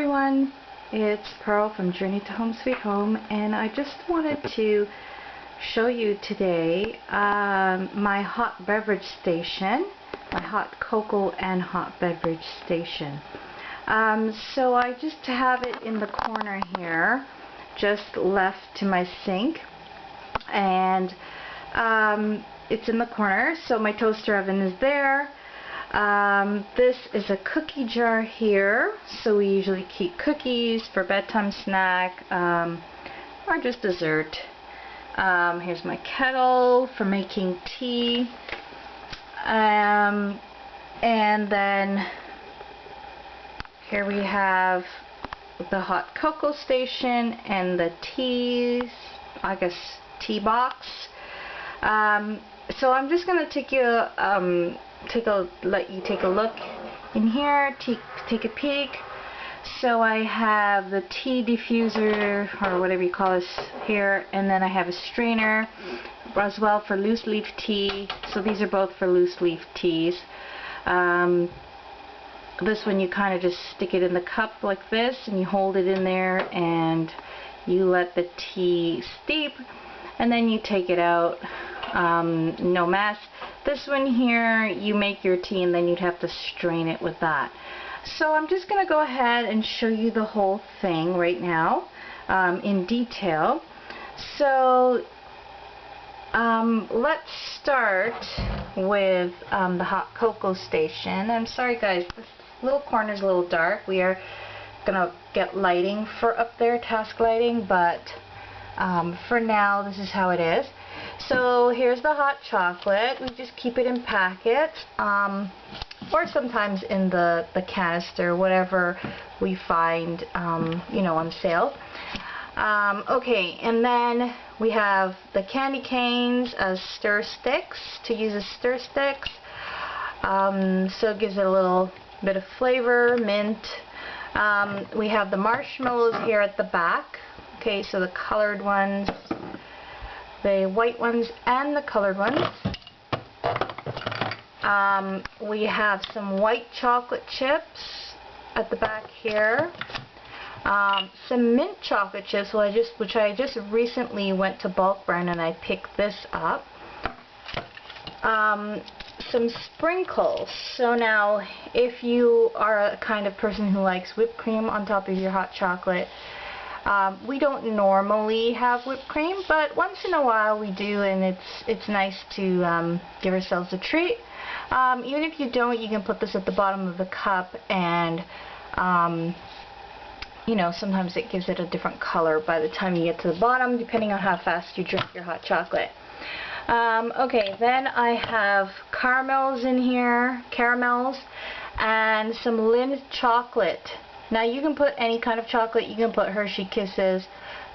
everyone, it's Pearl from Journey to Home Sweet Home, and I just wanted to show you today my hot beverage station, my hot cocoa and hot beverage station. So I just have it in the corner here, just left to my sink, and it's in the corner, so my toaster oven is there. This is a cookie jar here, so we usually keep cookies for bedtime snack or just dessert. Here's my kettle for making tea, and then here we have the hot cocoa station and the teas, I guess tea box. So I'm just gonna let you take a look in here, take a peek. So I have the tea diffuser, or whatever you call this, here, and then I have a strainer as well for loose leaf tea. So these are both for loose leaf teas. This one you kind of just stick it in the cup like this, and you hold it in there, and you let the tea steep, and then you take it out. No mess. This one here, you make your tea and then you'd have to strain it with that. So I'm just going to go ahead and show you the whole thing right now in detail. So let's start with the hot cocoa station. I'm sorry guys, this little corner is a little dark. We are going to get lighting for up there, task lighting, but for now this is how it is. So here's the hot chocolate. We just keep it in packets, or sometimes in the canister, whatever we find, you know, on sale. Okay, and then we have the candy canes as stir sticks, to use as stir sticks. So it gives it a little bit of flavor, mint. We have the marshmallows here at the back. Okay, so the colored ones, the white ones and the colored ones. We have some white chocolate chips at the back here. Some mint chocolate chips, which I just recently went to Bulk Barn and I picked this up. Some sprinkles. So now, if you are a kind of person who likes whipped cream on top of your hot chocolate, we don't normally have whipped cream, but once in a while we do, and it's nice to give ourselves a treat. Even if you don't, you can put this at the bottom of the cup, and you know, sometimes it gives it a different color by the time you get to the bottom, depending on how fast you drink your hot chocolate. Okay, then I have caramels in here, and some Lindt chocolate. Now you can put any kind of chocolate. You can put Hershey Kisses.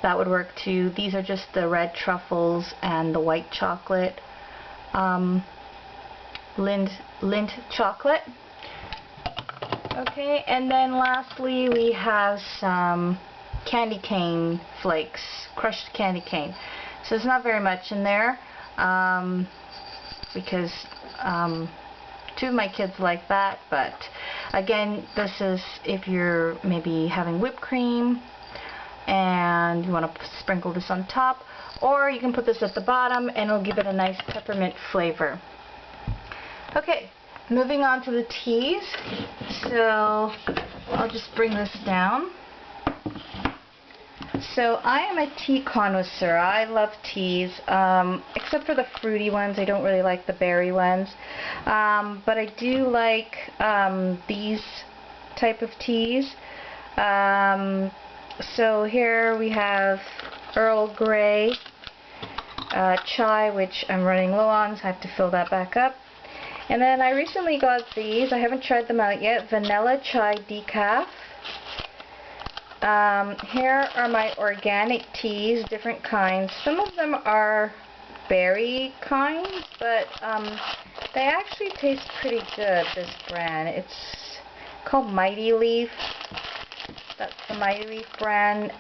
That would work too. These are just the red truffles and the white chocolate. Lindt chocolate. Okay, and then lastly we have some candy cane flakes, crushed candy cane. So there's not very much in there because two of my kids like that, but again, this is if you're maybe having whipped cream and you want to sprinkle this on top, or you can put this at the bottom and it'll give it a nice peppermint flavor. Okay, moving on to the teas. So I'll just bring this down. So I am a tea connoisseur. I love teas, except for the fruity ones. I don't really like the berry ones, but I do like these type of teas. So here we have Earl Grey, chai, which I'm running low on, so I have to fill that back up. And then I recently got these. I haven't tried them out yet. Vanilla chai decaf. Here are my organic teas, different kinds. Some of them are berry kinds, but they actually taste pretty good, this brand. It's called Mighty Leaf. That's the Mighty Leaf brand.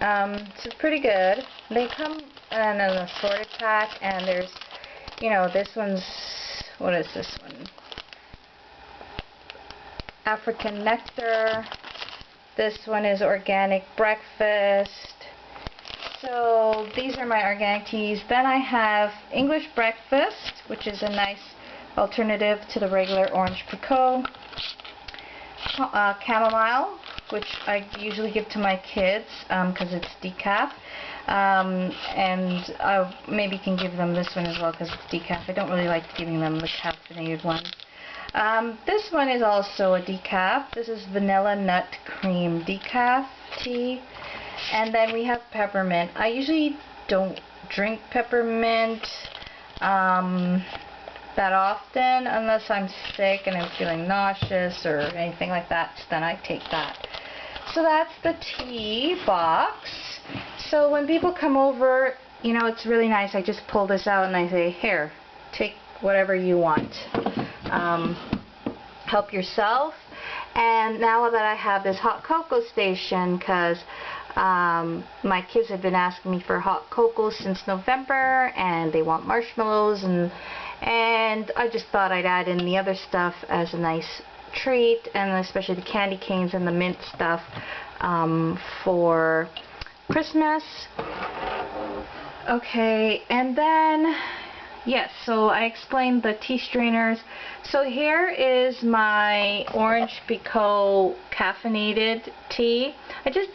It's pretty good. They come in an assorted pack, and there's, you know, this one's, what is this one? African Nectar. This one is organic breakfast. So these are my organic teas. Then I have English breakfast, which is a nice alternative to the regular orange pekoe. Chamomile, which I usually give to my kids because it's decaf. And I maybe can give them this one as well because it's decaf. I don't really like giving them the caffeinated ones. This one is also a decaf. This is vanilla nut cream decaf tea. And then we have peppermint. I usually don't drink peppermint that often unless I'm sick and I'm feeling nauseous or anything like that. So then I take that. So that's the tea box. So when people come over, you know, it's really nice. I just pull this out and I say, here, take whatever you want. Help yourself. And now that I have this hot cocoa station, because my kids have been asking me for hot cocoa since November, and they want marshmallows, and I just thought I'd add in the other stuff as a nice treat, and especially the candy canes and the mint stuff for Christmas. Okay, and then yes, so I explained the tea strainers. So here is my orange pekoe caffeinated tea. I just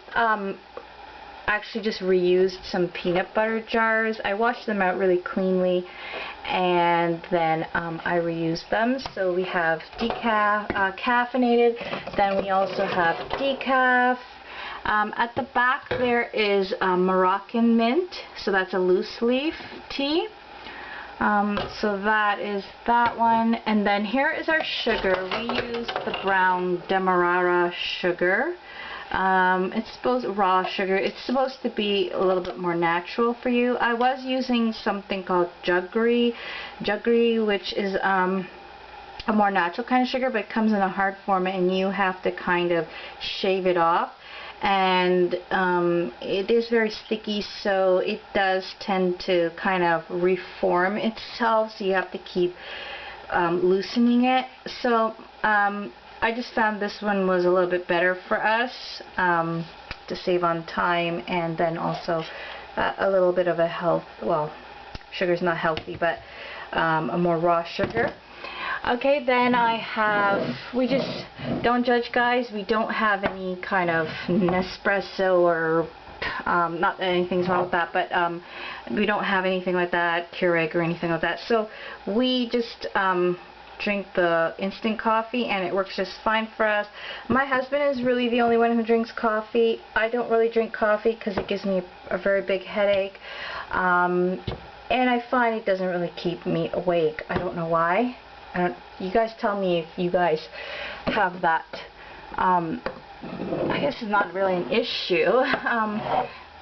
actually just reused some peanut butter jars. I washed them out really cleanly, and then I reused them. So we have decaf, caffeinated, then we also have decaf. At the back there is Moroccan mint, so that's a loose leaf tea. So that is that one, and then here is our sugar. We use the brown Demerara sugar. It's supposed raw sugar. It's supposed to be a little bit more natural for you. I was using something called jaggery, which is a more natural kind of sugar, but it comes in a hard form, and you have to kind of shave it off. And it is very sticky, so it does tend to kind of reform itself, so you have to keep loosening it. So I just found this one was a little bit better for us to save on time, and then also a little bit of a health, well, sugar's not healthy, but a more raw sugar. Okay, then I have, we just, don't judge guys, we don't have any kind of Nespresso or, not that anything's wrong with that, but we don't have anything like that, Keurig or anything like that. So we just drink the instant coffee, and it works just fine for us. My husband is really the only one who drinks coffee. I don't really drink coffee because it gives me a very big headache. And I find it doesn't really keep me awake. I don't know why. You guys tell me if you guys have that. I guess it's not really an issue,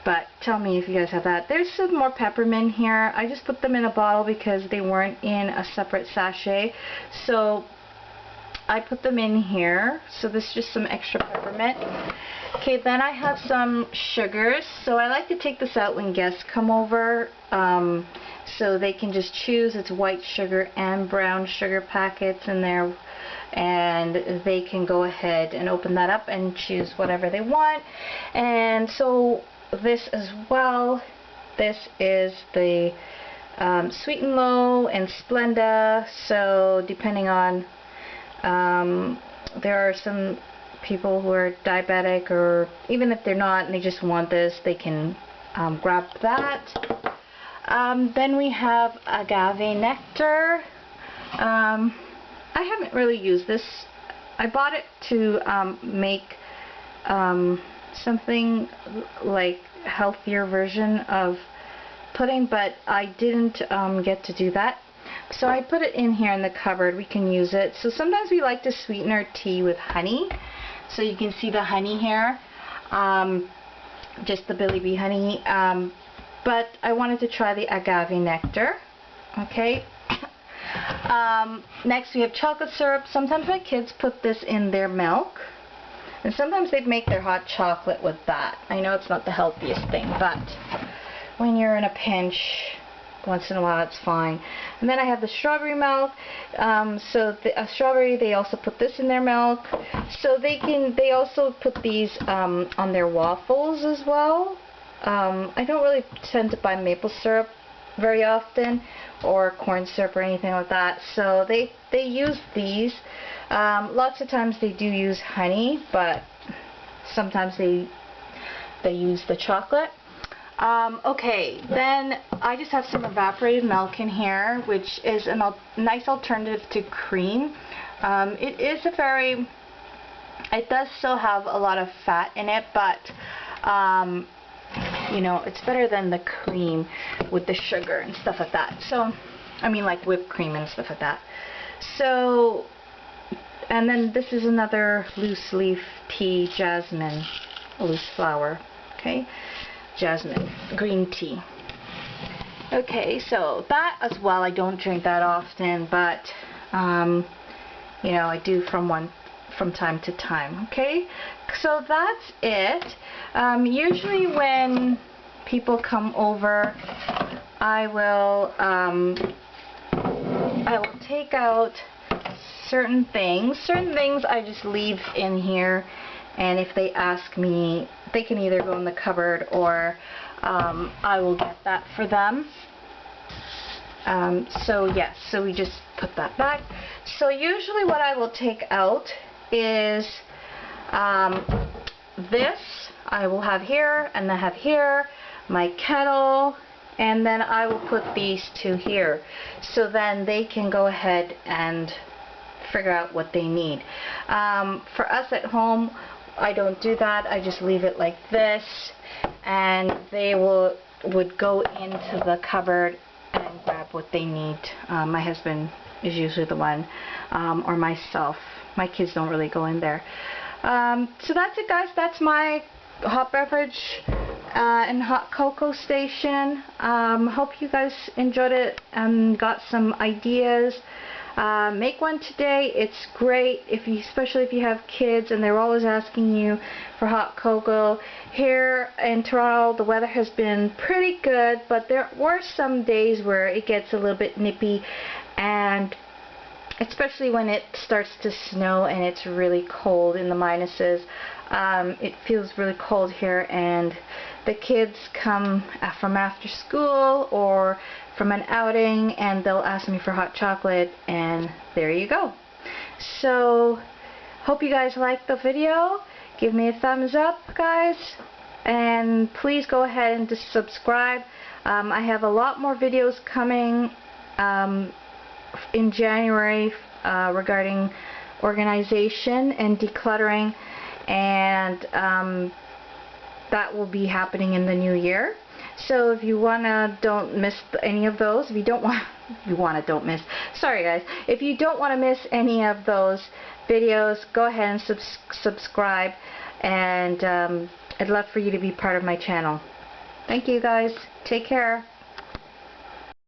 but tell me if you guys have that. There's some more peppermint here. I just put them in a bottle because they weren't in a separate sachet, so I put them in here. So this is just some extra peppermint. Okay, then I have some sugars. So I like to take this out when guests come over, so they can just choose. It's white sugar and brown sugar packets in there, and they can go ahead and open that up and choose whatever they want. And so this as well, this is the Sweet and Low and Splenda. So depending on, there are some people who are diabetic, or even if they're not and they just want this, they can grab that. Then we have agave nectar. I haven't really used this. I bought it to make something like healthier version of pudding, but I didn't get to do that. So I put it in here in the cupboard. We can use it. So sometimes we like to sweeten our tea with honey. So you can see the honey here, just the Billy Bee honey. But I wanted to try the agave nectar. Okay. Next we have chocolate syrup. Sometimes my kids put this in their milk, and sometimes they make their hot chocolate with that. I know it's not the healthiest thing, but when you're in a pinch, once in a while it's fine. And then I have the strawberry milk. So the strawberry, they also put this in their milk. So they also put these on their waffles as well. I don't really tend to buy maple syrup very often, or corn syrup or anything like that. So they use these. Lots of times they do use honey, but sometimes they use the chocolate. Okay, then I just have some evaporated milk in here, which is a nice alternative to cream. It does still have a lot of fat in it, but you know, it's better than the cream with the sugar and stuff like that. So, I mean, like whipped cream and stuff like that. So, and then this is another loose leaf tea, jasmine, loose flower. Okay, jasmine, green tea. Okay, so that as well, I don't drink that often, but you know, I do from time to time. Okay, so that's it. Usually when people come over, I will take out certain things. Certain things I just leave in here, and if they ask me, they can either go in the cupboard or I will get that for them. So yes, so we just put that back. So usually what I will take out is this I will have here, and then have here my kettle, and then I will put these two here, so then they can go ahead and figure out what they need. For us at home, I don't do that. I just leave it like this, and they would go into the cupboard and grab what they need. My husband is usually the one, or myself. My kids don't really go in there. So that's it, guys. That's my hot beverage and hot cocoa station. Hope you guys enjoyed it and got some ideas. Make one today. It's great, especially if you have kids and they're always asking you for hot cocoa. Here in Toronto, the weather has been pretty good, but there were some days where it gets a little bit nippy, and especially when it starts to snow and it's really cold in the minuses. It feels really cold here, and the kids come from after school or from an outing, and they'll ask me for hot chocolate, and there you go. So hope you guys liked the video. Give me a thumbs up, guys, and please go ahead and just subscribe. I have a lot more videos coming in January regarding organization and decluttering, and that will be happening in the new year. So if you wanna, don't miss any of those. If you don't want, don't miss. Sorry, guys. If you don't want to miss any of those videos, go ahead and subscribe, and I'd love for you to be part of my channel. Thank you, guys. Take care.